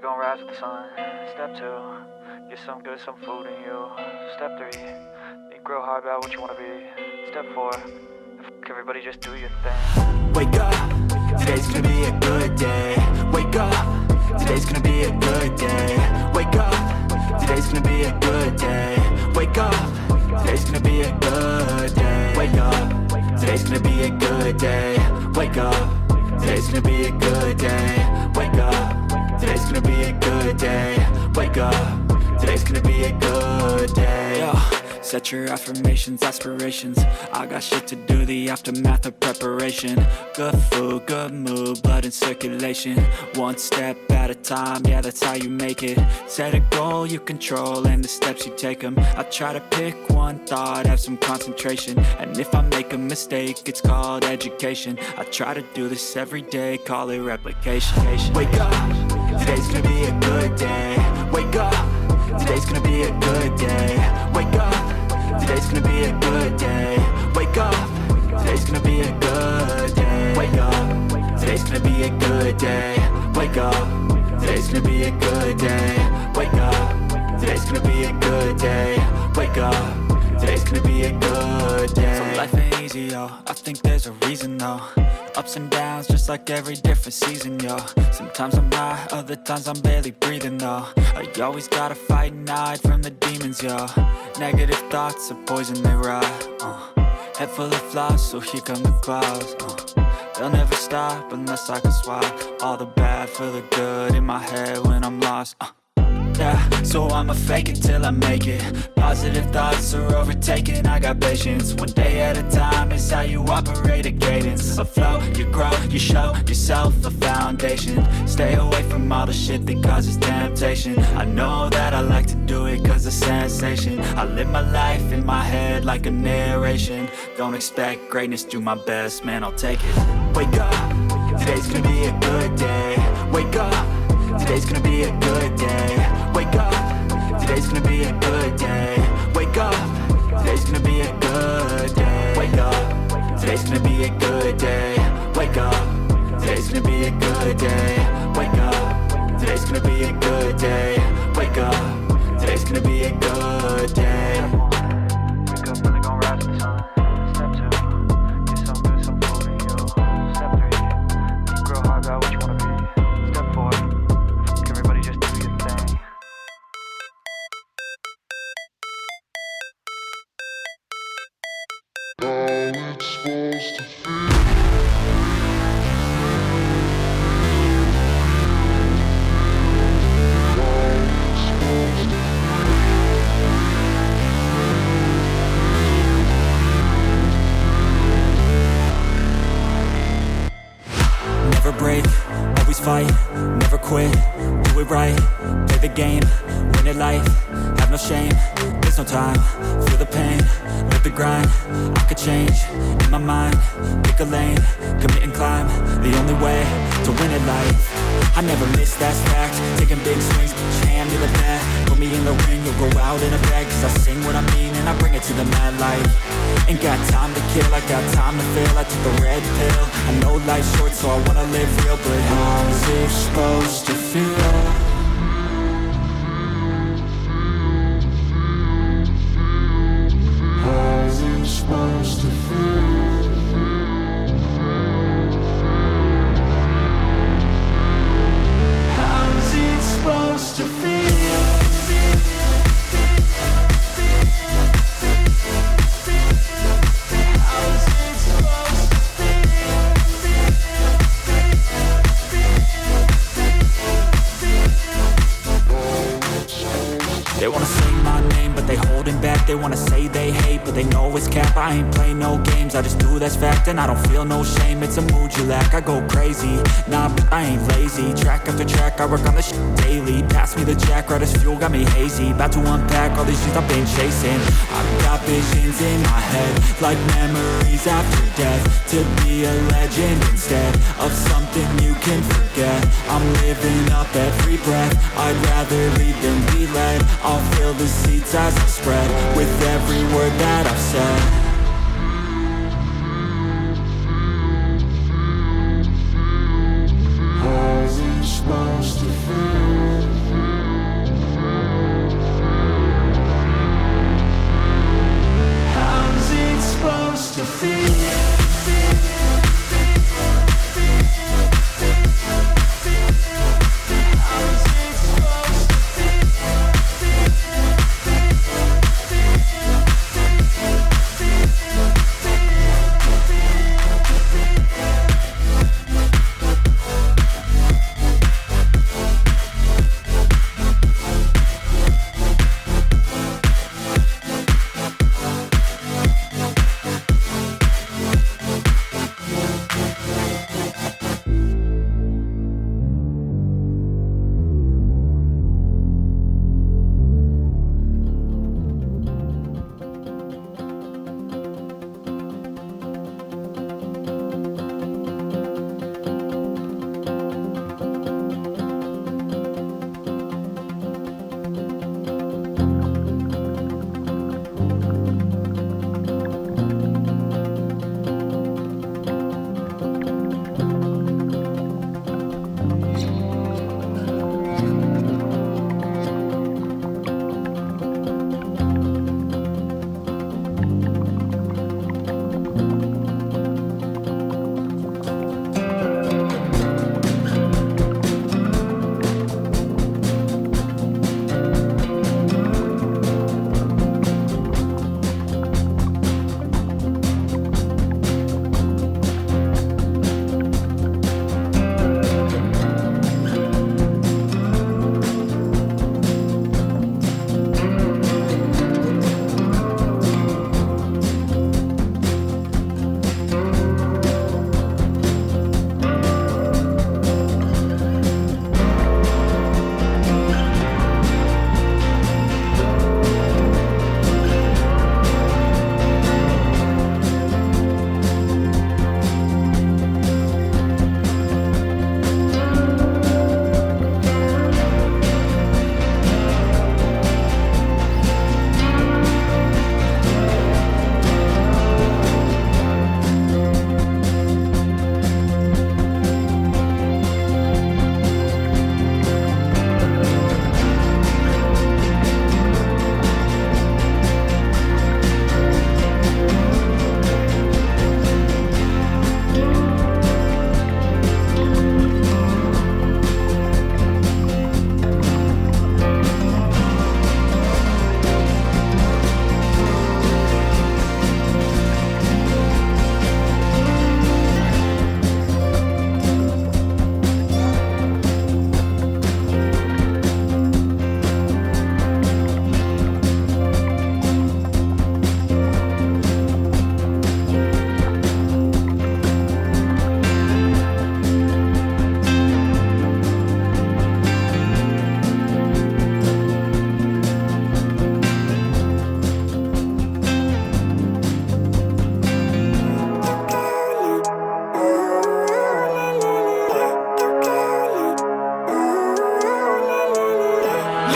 gon' rise with the sun. Step 2, get some good, some food in you. Step 3, think real hard about what you wanna be. Step 4, everybody just do your thing. Wake up, today's gonna be a good day. Wake up, today's gonna be a good day. Wake up, today's gonna be a good day. Wake up, today's gonna be a good day. Wake up, today's gonna be a good day. Wake up, today's gonna be a good day. Wake up, today's gonna be a good day. Wake up, today's gonna be a good day. Yo. Set your affirmations, aspirations. I got shit to do, the aftermath of preparation. Good food, good mood, blood in circulation. One step at a time, yeah, that's how you make it. Set a goal you control and the steps you take them. I try to pick one thought, have some concentration. And if I make a mistake, it's called education. I try to do this every day, call it replication. Wake up, today's gonna be a good day. Wake up, today's gonna be a good day. Wake up, today's gonna be a good day. Wake up, today's gonna be a good day. Wake up, today's gonna be a good day. Wake up, today's gonna be a good day. Wake up, today's gonna be a good day. Wake up, today's gonna be a good day. So life ain't easy, yo. I think there's a reason, though. Ups and downs, just like every different season, yo. Sometimes I'm high, other times I'm barely breathing, though. I always gotta fight and hide from the demons, yo. Negative thoughts are poison, they rot. Head full of flaws, so here come the clouds. They'll never stop unless I can swap all the bad for the good in my head when I'm lost. Yeah, so I'ma fake it till I make it. Positive thoughts are overtaken, I got patience. One day at a time is how you operate a cadence. A flow, you grow, you show yourself a foundation. Stay away from all the shit that causes temptation. I know that I like to do it cause it's sensation. I live my life in my head like a narration. Don't expect greatness, do my best, man, I'll take it. Wake up, today's gonna be a good day. Wake up, today's gonna be a good day. Wake up, today's gonna be a good day. Wake up, today's gonna be a good day. Wake up, today's gonna be a good day. Wake up, today's gonna be a good day. Wake up, today's gonna be a good day. Wake up, today's gonna be a good day. Wake up when they gon' rise with the sun. Step 2, get some good, some food in you. Step 3, think real hard about what you wanna be. Step 4, everybody just do your thing. Never break, always fight, never quit, do it right, play the game, win it life, have no shame, there's no time, feel the pain, live the grind, I could change, in my mind, pick a lane, commit and climb, the only way to win it life, I never miss, that's fact, taking big swings, hand me the bat, put me in the ring, you'll go out in a bag, cause I sing what I mean and I bring it to the mad light. Ain't got time to kill, I got time to feel. I took the red pill, I know life's short so I wanna live real. But how's it supposed to feel? How's it supposed to feel? How's it supposed to feel? They wanna say my name, but they holding back. They wanna say they hate, but they know it's cap. I ain't play no games, I just do that's fact. And I don't feel no shame, it's a mood you lack. I go crazy, nah, but I ain't lazy. Track after track, I work on this shit daily. Pass me the jack, right as fuel, got me hazy. About to unpack all these shit I've been chasing. I've got visions in my head, like memories after death. To be a legend instead of something you can forget. I'm living up every breath, I'd rather lead than be led. I'll fill the seats as I spread with every word that I've said. How's it supposed to feel?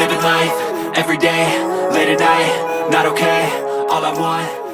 living life every day, late at night, not okay. All I want